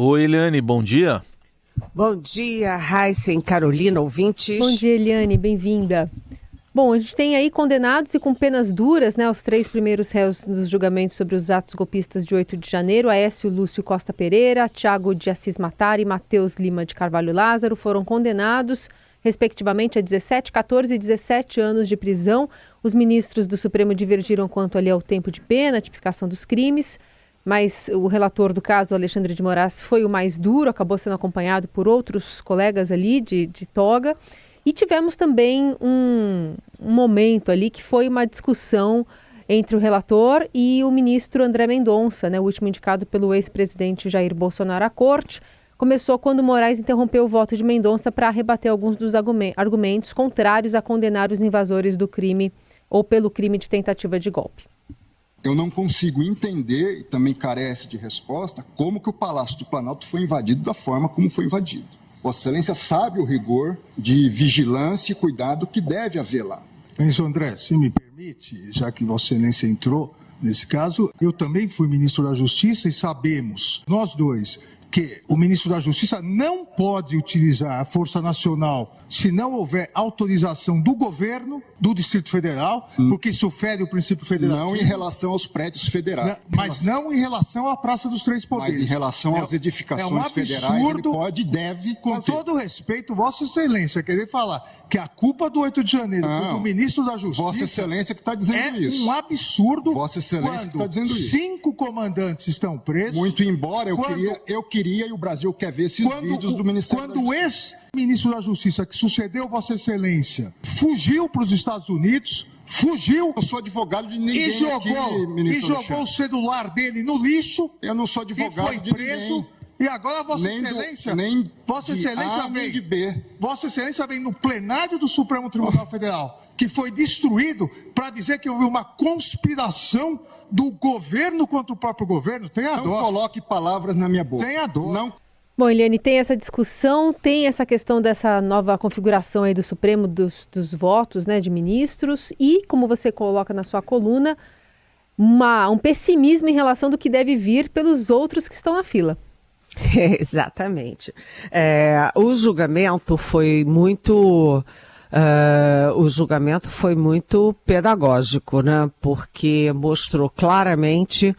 Oi, Eliane, bom dia. Bom dia, Raíssa e Carolina, ouvintes. Bom dia, Eliane, bem-vinda. Bom, a gente tem aí condenados e com penas duras, né, os 3 primeiros réus nos julgamentos sobre os atos golpistas de 8 de janeiro, Aécio Lúcio Costa Pereira, Thiago de Assis Mattari e Matheus Lima de Carvalho Lázaro, foram condenados, respectivamente, a 17, 14 e 17 anos de prisão. Os ministros do Supremo divergiram quanto ali ao tempo de pena, a tipificação dos crimes, mas o relator do caso, Alexandre de Moraes, foi o mais duro, acabou sendo acompanhado por outros colegas ali de toga. E tivemos também um momento ali que foi uma discussão entre o relator e o ministro André Mendonça, né, o último indicado pelo ex-presidente Jair Bolsonaro à corte. Começou quando Moraes interrompeu o voto de Mendonça para rebater alguns dos argumentos contrários a condenar os invasores do crime ou pelo crime de tentativa de golpe. Eu não consigo entender, e também carece de resposta, como que o Palácio do Planalto foi invadido da forma como foi invadido. Vossa Excelência sabe o rigor de vigilância e cuidado que deve haver lá. Ministro André, se me permite, já que Vossa Excelência entrou nesse caso, eu também fui ministro da Justiça e sabemos, nós dois, que o ministro da Justiça não pode utilizar a Força Nacional se não houver autorização do governo do Distrito Federal, porque isso fere o princípio federativo. Não em relação aos prédios federais. Mas não em relação à Praça dos Três Poderes. Mas em relação às edificações federais, ele pode e deve com fazer. todo respeito, Vossa Excelência, querer falar que a culpa do 8 de janeiro foi do ministro da Justiça... Vossa Excelência que está dizendo isso. É um absurdo. Vossa Excelência que está dizendo isso. 5 comandantes estão presos. Muito embora eu queria e o Brasil quer ver esses vídeos do Ministério da Justiça. Quando o ex-ministro da Justiça, que sucedeu Vossa Excelência, fugiu para os Estados Unidos, fugiu... Eu sou advogado de ninguém e jogou o celular dele no lixo. Eu não sou advogado de ninguém. E agora Vossa Excelência, Vossa Excelência vem no plenário do Supremo Tribunal Federal, que foi destruído, para dizer que houve uma conspiração do governo contra o próprio governo. Tenha dó. Não coloque palavras na minha boca. Tenha dó. Não. Bom, Eliane, tem essa discussão, tem essa questão dessa nova configuração aí do Supremo, dos votos, né, de ministros e, como você coloca na sua coluna, um pessimismo em relação do que deve vir pelos outros que estão na fila. Exatamente. O julgamento foi muito pedagógico, né? Porque mostrou claramente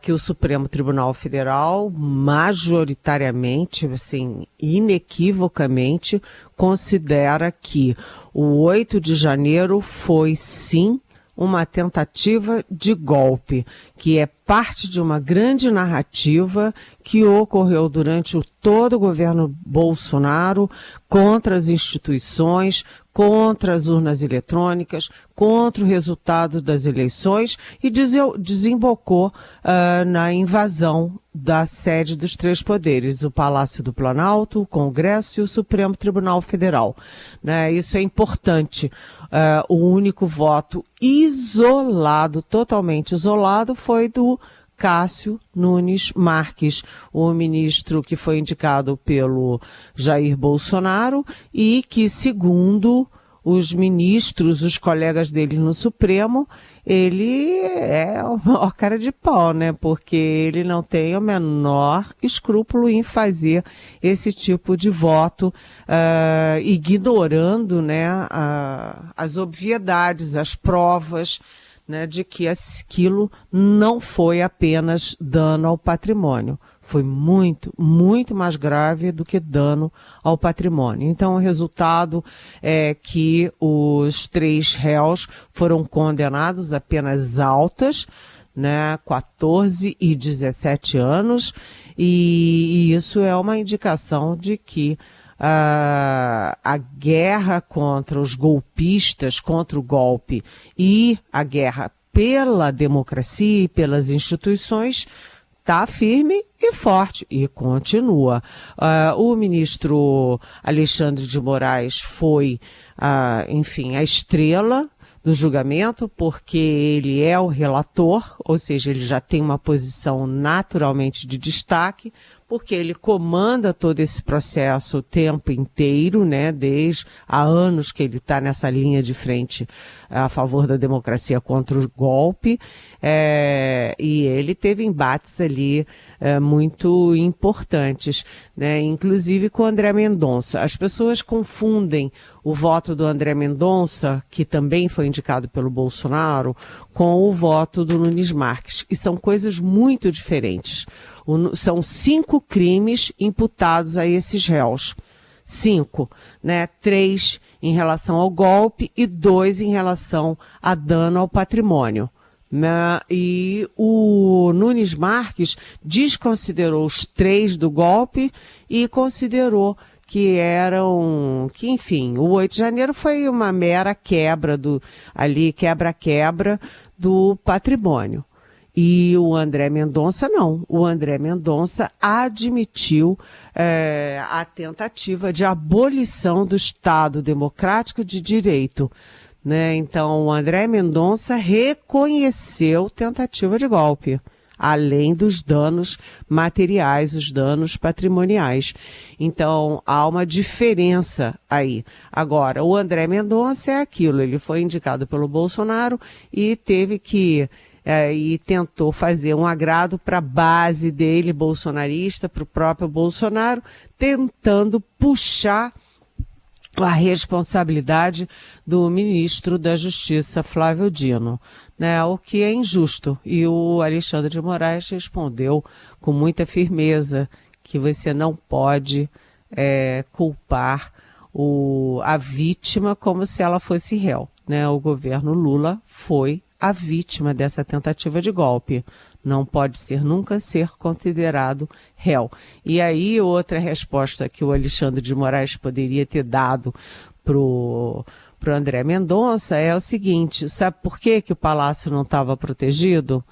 que o Supremo Tribunal Federal, majoritariamente, assim, inequivocamente, considera que o 8 de janeiro foi, sim, uma tentativa de golpe, que é parte de uma grande narrativa que ocorreu durante todo o governo Bolsonaro contra as instituições, contra as urnas eletrônicas, contra o resultado das eleições e desembocou na invasão da sede dos 3 poderes, o Palácio do Planalto, o Congresso e o Supremo Tribunal Federal. Né? Isso é importante. O único voto isolado, totalmente isolado, foi do Cássio Nunes Marques, o ministro que foi indicado pelo Jair Bolsonaro e que, segundo os ministros, os colegas dele no Supremo, ele é o maior cara de pau, né? Porque ele não tem o menor escrúpulo em fazer esse tipo de voto, ignorando, né, as obviedades, as provas, né, de que aquilo não foi apenas dano ao patrimônio. Foi muito, muito mais grave do que dano ao patrimônio. Então, o resultado é que os 3 réus foram condenados a penas altas, né, 14 e 17 anos, e isso é uma indicação de que a guerra contra os golpistas, contra o golpe e a guerra pela democracia e pelas instituições está firme e forte e continua. O ministro Alexandre de Moraes foi, enfim, a estrela do julgamento, porque ele é o relator, ou seja, ele já tem uma posição naturalmente de destaque, porque ele comanda todo esse processo o tempo inteiro, né, desde há anos que ele está nessa linha de frente a favor da democracia contra o golpe, e ele teve embates ali muito importantes, né, inclusive com o André Mendonça. As pessoas confundem o voto do André Mendonça, que também foi indicado pelo Bolsonaro, com o voto do Nunes Marques, e são coisas muito diferentes. São 5 crimes imputados a esses réus. 5, né? 3 em relação ao golpe e 2 em relação a dano ao patrimônio. Né? E o Nunes Marques desconsiderou os 3 do golpe e considerou que enfim, o 8 de janeiro foi uma mera quebra quebra do patrimônio. E o André Mendonça não. O André Mendonça admitiu a tentativa de abolição do Estado Democrático de Direito. Né? Então, o André Mendonça reconheceu tentativa de golpe, além dos danos materiais, os danos patrimoniais. Então, há uma diferença aí. Agora, o André Mendonça é aquilo, ele foi indicado pelo Bolsonaro e teve que e tentou fazer um agrado para a base dele, bolsonarista, para o próprio Bolsonaro, tentando puxar a responsabilidade do ministro da Justiça, Flávio Dino, né, o que é injusto. E o Alexandre de Moraes respondeu com muita firmeza que você não pode culpar a vítima como se ela fosse réu. Né? O governo Lula foi a vítima dessa tentativa de golpe. Não pode nunca ser considerado réu. E aí, outra resposta que o Alexandre de Moraes poderia ter dado pro André Mendonça é o seguinte: sabe por que o Palácio não estava protegido?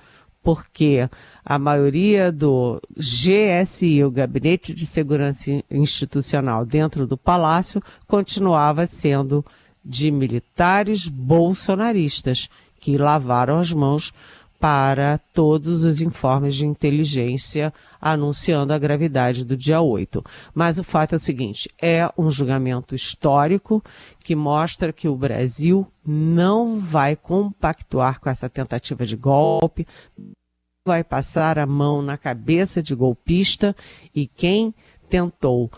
Porque a maioria do GSI, o Gabinete de Segurança Institucional, dentro do Palácio, continuava sendo de militares bolsonaristas, que lavaram as mãos para todos os informes de inteligência anunciando a gravidade do dia 8. Mas o fato é o seguinte, é um julgamento histórico que mostra que o Brasil não vai compactuar com essa tentativa de golpe, vai passar a mão na cabeça de golpista, e quem tentou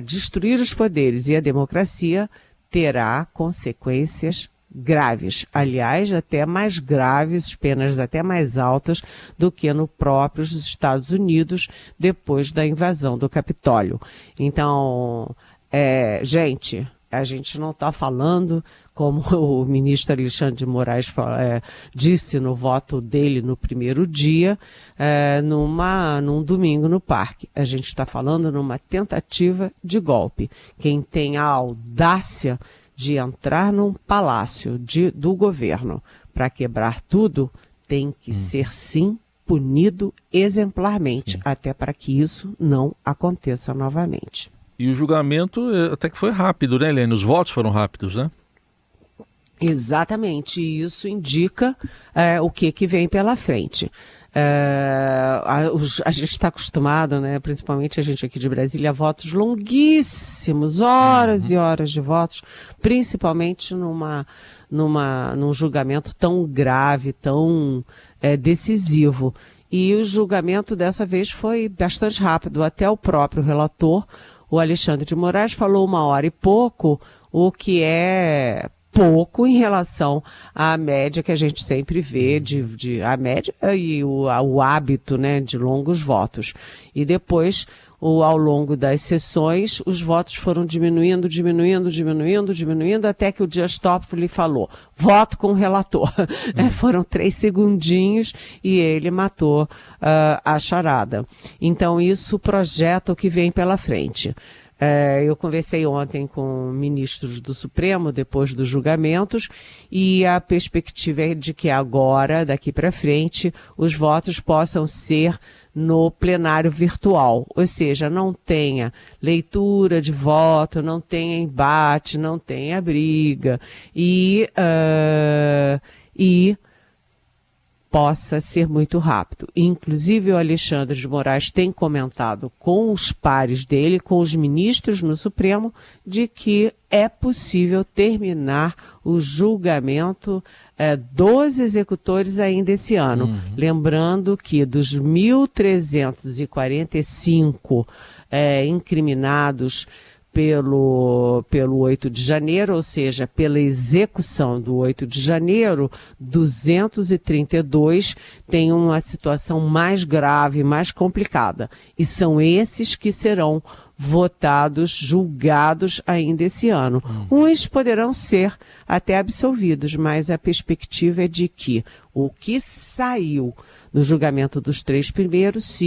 destruir os poderes e a democracia terá consequências graves, aliás, até mais graves, penas até mais altas do que no próprios Estados Unidos depois da invasão do Capitólio. Então, gente, a gente não está falando, como o ministro Alexandre de Moraes disse no voto dele no primeiro dia, num domingo no parque. A gente está falando numa tentativa de golpe. Quem tem a audácia de entrar num palácio do governo para quebrar tudo, tem que ser, sim, punido exemplarmente, até para que isso não aconteça novamente. E o julgamento até que foi rápido, né, Helene? Os votos foram rápidos, né? Exatamente, e isso indica o que vem pela frente. A gente está acostumado, né, principalmente a gente aqui de Brasília, a votos longuíssimos, horas e horas de votos, principalmente num julgamento tão grave, tão decisivo. E o julgamento dessa vez foi bastante rápido. Até o próprio relator, o Alexandre de Moraes, falou 1 hora e pouco, o que é pouco em relação à média que a gente sempre vê, a média e o hábito, né, de longos votos. E depois, ao longo das sessões, os votos foram diminuindo, até que o Dias Toffoli falou, voto com o relator. Foram 3 segundinhos e ele matou a charada. Então, isso projeta o que vem pela frente. Eu conversei ontem com ministros do Supremo, depois dos julgamentos, e a perspectiva é de que agora, daqui para frente, os votos possam ser no plenário virtual, ou seja, não tenha leitura de voto, não tenha embate, não tenha briga, e possa ser muito rápido. Inclusive, o Alexandre de Moraes tem comentado com os pares dele, com os ministros no Supremo, de que é possível terminar o julgamento dos executores ainda esse ano. Lembrando que dos 1.345 incriminados pelo 8 de janeiro, ou seja, pela execução do 8 de janeiro, 232 têm uma situação mais grave, mais complicada. E são esses que serão votados, julgados ainda esse ano. Uns poderão ser até absolvidos, mas a perspectiva é de que o que saiu no julgamento dos 3 primeiros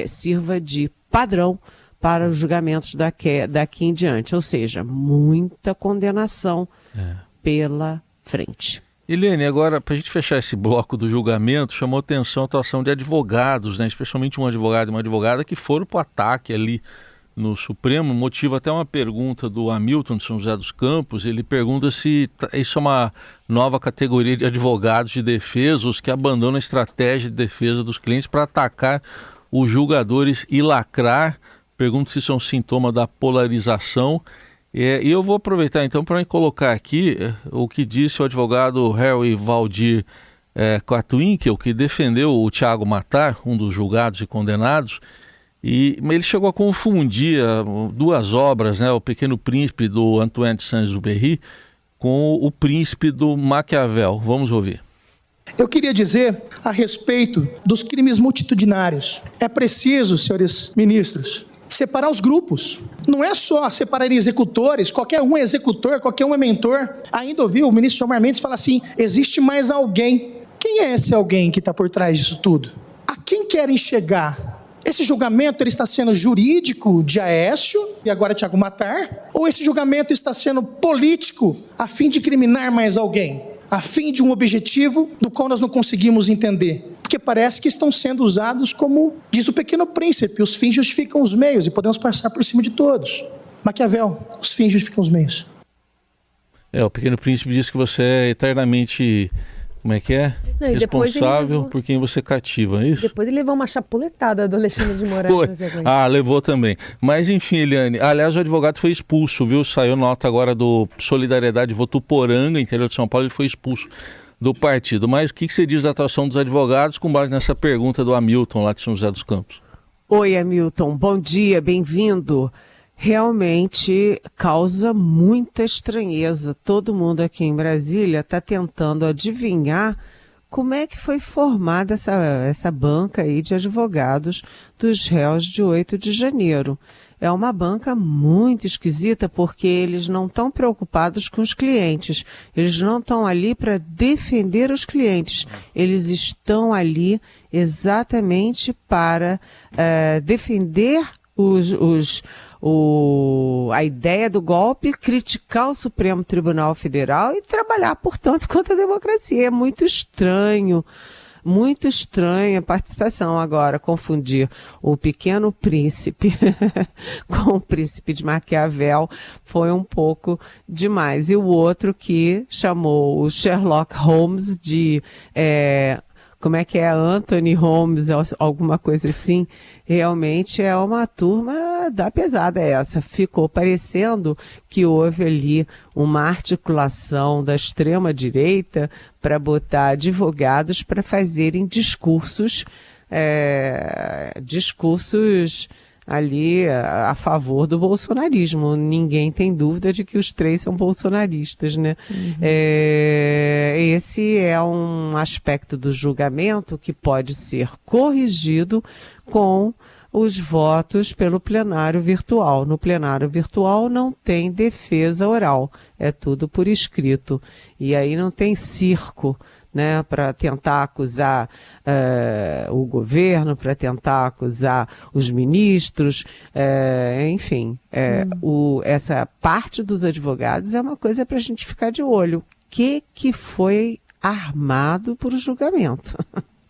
sirva de padrão para os julgamentos daqui em diante, ou seja, muita condenação pela frente. Eliane, agora, para a gente fechar esse bloco do julgamento, chamou atenção a atuação de advogados, né? Especialmente um advogado e uma advogada que foram para o ataque ali no Supremo. Motiva até uma pergunta do Hamilton de São José dos Campos. Ele pergunta se isso é uma nova categoria de advogados de defesa, os que abandonam a estratégia de defesa dos clientes para atacar os julgadores e lacrar. Pergunto se isso é um sintoma da polarização. E eu vou aproveitar então para colocar aqui o que disse o advogado Harry Valdir Quatwinkel, que defendeu o Thiago Mattar, um dos julgados e condenados, e ele chegou a confundir 2 obras, né, O Pequeno Príncipe do Antoine de Saint-Exupéry com O Príncipe do Maquiavel. Vamos ouvir. Eu queria dizer a respeito dos crimes multitudinários. É preciso, senhores ministros, separar os grupos. Não é só separar executores, qualquer um é executor, qualquer um é mentor. Ainda ouvi o ministro Gilmar Mendes falar assim, existe mais alguém. Quem é esse alguém que está por trás disso tudo? A quem querem chegar? Esse julgamento ele está sendo jurídico de Aécio e agora Thiago Mattar? Ou esse julgamento está sendo político a fim de criminar mais alguém? A fim de um objetivo do qual nós não conseguimos entender. Porque parece que estão sendo usados como, diz o Pequeno Príncipe, os fins justificam os meios e podemos passar por cima de todos. Maquiavel, os fins justificam os meios. O Pequeno Príncipe diz que você é eternamente, Não, responsável por quem você cativa, é isso? Depois ele levou uma chapuletada do Alexandre de Moraes. Levou também. Mas enfim, Eliane, aliás, o advogado foi expulso, viu? Saiu nota agora do Solidariedade Votuporanga, interior de São Paulo, ele foi expulso do partido. Mas o que você diz da atuação dos advogados com base nessa pergunta do Hamilton, lá de São José dos Campos? Oi, Hamilton, bom dia, bem-vindo. Realmente causa muita estranheza. Todo mundo aqui em Brasília está tentando adivinhar como é que foi formada essa banca aí de advogados dos réus de 8 de janeiro. É uma banca muito esquisita porque eles não estão preocupados com os clientes. Eles não estão ali para defender os clientes. Eles estão ali exatamente para defender a ideia do golpe, criticar o Supremo Tribunal Federal e trabalhar, portanto, contra a democracia. É muito estranha a participação. Agora, confundir o Pequeno Príncipe com o Príncipe de Maquiavel foi um pouco demais. E o outro que chamou o Sherlock Holmes de... como é que é, Anthony Holmes, alguma coisa assim, realmente é uma turma da pesada essa. Ficou parecendo que houve ali uma articulação da extrema-direita para botar advogados para fazerem discursos ali a favor do bolsonarismo. Ninguém tem dúvida de que os 3 são bolsonaristas, né? Esse é um aspecto do julgamento que pode ser corrigido com os votos pelo plenário virtual. No plenário virtual não tem defesa oral, é tudo por escrito. E aí não tem circo, né, para tentar acusar o governo, para tentar acusar os ministros, enfim. Essa parte dos advogados é uma coisa para a gente ficar de olho. O que foi armado por julgamento?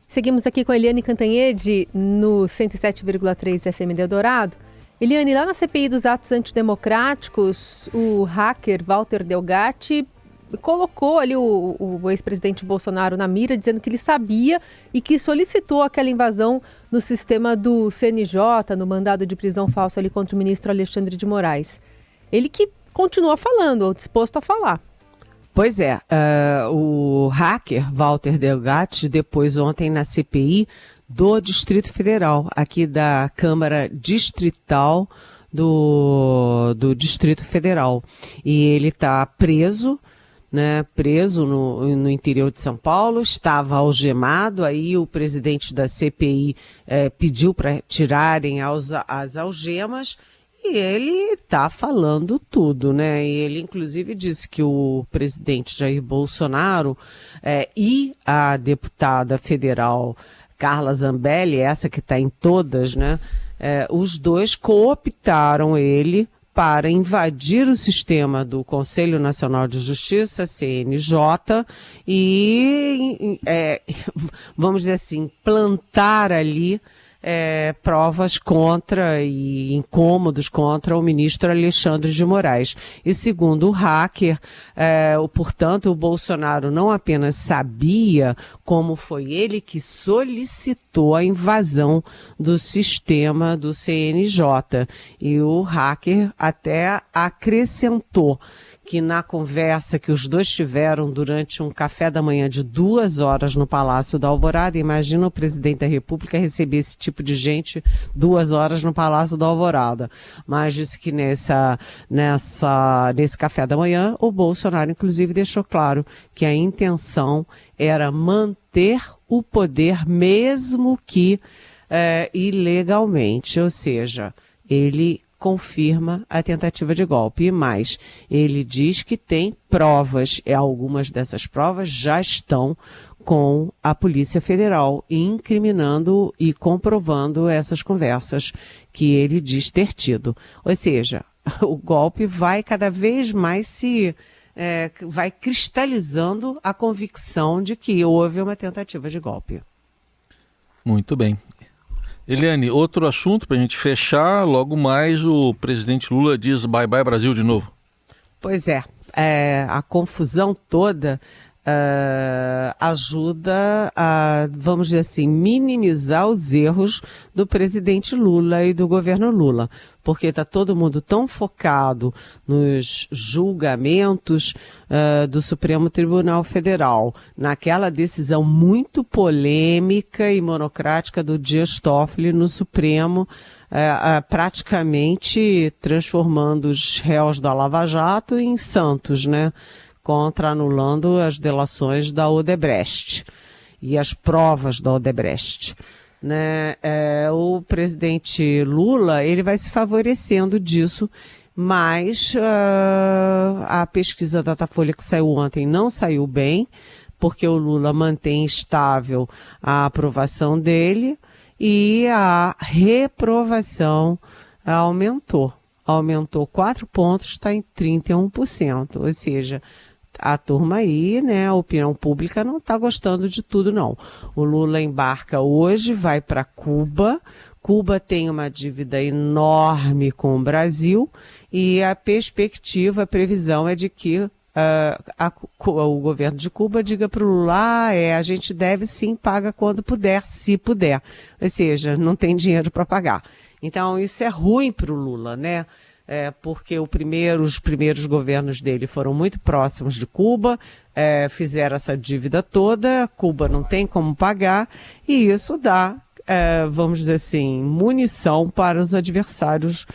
Seguimos aqui com a Eliane Cantanhede no 107,3 FM de Eldorado. Eliane, lá na CPI dos atos antidemocráticos, o hacker Walter Delgatti colocou ali o ex-presidente Bolsonaro na mira, dizendo que ele sabia e que solicitou aquela invasão no sistema do CNJ, no mandado de prisão falso ali contra o ministro Alexandre de Moraes. Ele que continua falando, ou disposto a falar. Pois é, o hacker Walter Delgatti, depois ontem na CPI do Distrito Federal, aqui da Câmara Distrital do Distrito Federal. E ele está preso, né, preso no interior de São Paulo, estava algemado, aí o presidente da CPI pediu para tirarem as algemas, e ele está falando tudo, né? E ele, inclusive, disse que o presidente Jair Bolsonaro e a deputada federal Carla Zambelli, essa que está em todas, né? Os dois cooptaram ele para invadir o sistema do Conselho Nacional de Justiça, CNJ, e, vamos dizer assim, plantar ali provas contra e incômodos contra o ministro Alexandre de Moraes. E segundo o hacker, portanto, o Bolsonaro não apenas sabia, como foi ele que solicitou a invasão do sistema do CNJ. E o hacker até acrescentou que na conversa que os dois tiveram durante um café da manhã de 2 horas no Palácio da Alvorada, imagina o presidente da República receber esse tipo de gente 2 horas no Palácio da Alvorada. Mas disse que nesse café da manhã, o Bolsonaro inclusive deixou claro que a intenção era manter o poder mesmo que ilegalmente, ou seja, ele confirma a tentativa de golpe. E mais, ele diz que tem provas, e algumas dessas provas já estão com a Polícia Federal, incriminando e comprovando essas conversas que ele diz ter tido. Ou seja, o golpe vai cada vez mais vai cristalizando a convicção de que houve uma tentativa de golpe. Muito bem. Eliane, outro assunto para a gente fechar, logo mais o presidente Lula diz bye bye Brasil de novo. Pois é, a confusão toda ajuda a, vamos dizer assim, minimizar os erros do presidente Lula e do governo Lula, porque está todo mundo tão focado nos julgamentos do Supremo Tribunal Federal, naquela decisão muito polêmica e monocrática do Dias Toffoli no Supremo, praticamente transformando os réus da Lava Jato em santos, né? Anulando as delações da Odebrecht e as provas da Odebrecht. Né? O presidente Lula, ele vai se favorecendo disso, mas a pesquisa da Datafolha que saiu ontem não saiu bem, porque o Lula mantém estável a aprovação dele e a reprovação aumentou 4 pontos, está em 31%, ou seja, a turma aí, né, a opinião pública não está gostando de tudo, não. O Lula embarca hoje, vai para Cuba. Cuba tem uma dívida enorme com o Brasil e a perspectiva, a previsão é de que o governo de Cuba diga para o Lula, a gente deve sim, paga quando puder, se puder. Ou seja, não tem dinheiro para pagar. Então isso é ruim para o Lula, né? Porque os primeiros governos dele foram muito próximos de Cuba, fizeram essa dívida toda, Cuba não tem como pagar, e isso dá, vamos dizer assim, munição para os adversários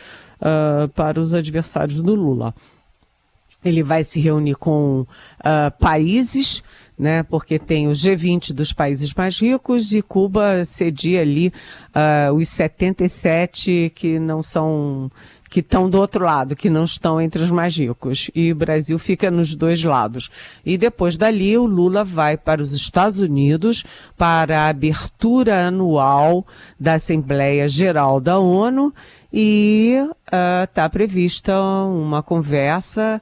do Lula. Ele vai se reunir com países, né, porque tem o G20 dos países mais ricos e Cuba cedia ali os 77 que não são... que estão do outro lado, que não estão entre os mais ricos. E o Brasil fica nos dois lados. E depois dali, o Lula vai para os Estados Unidos para a abertura anual da Assembleia Geral da ONU e está prevista uma conversa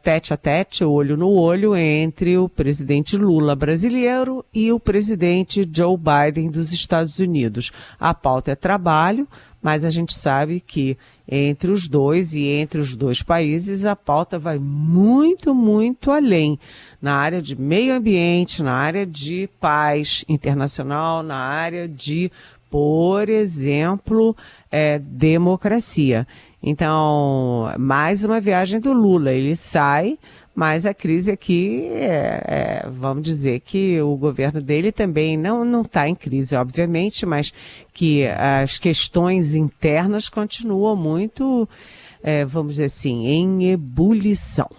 tete a tete, olho no olho, entre o presidente Lula brasileiro e o presidente Joe Biden dos Estados Unidos. A pauta é trabalho, mas a gente sabe que entre os dois e entre os dois países a pauta vai muito, muito além, na área de meio ambiente, na área de paz internacional, na área de, por exemplo, democracia. Então, mais uma viagem do Lula, ele sai, mas a crise aqui, vamos dizer que o governo dele também não está em crise, obviamente, mas que as questões internas continuam muito, vamos dizer assim, em ebulição.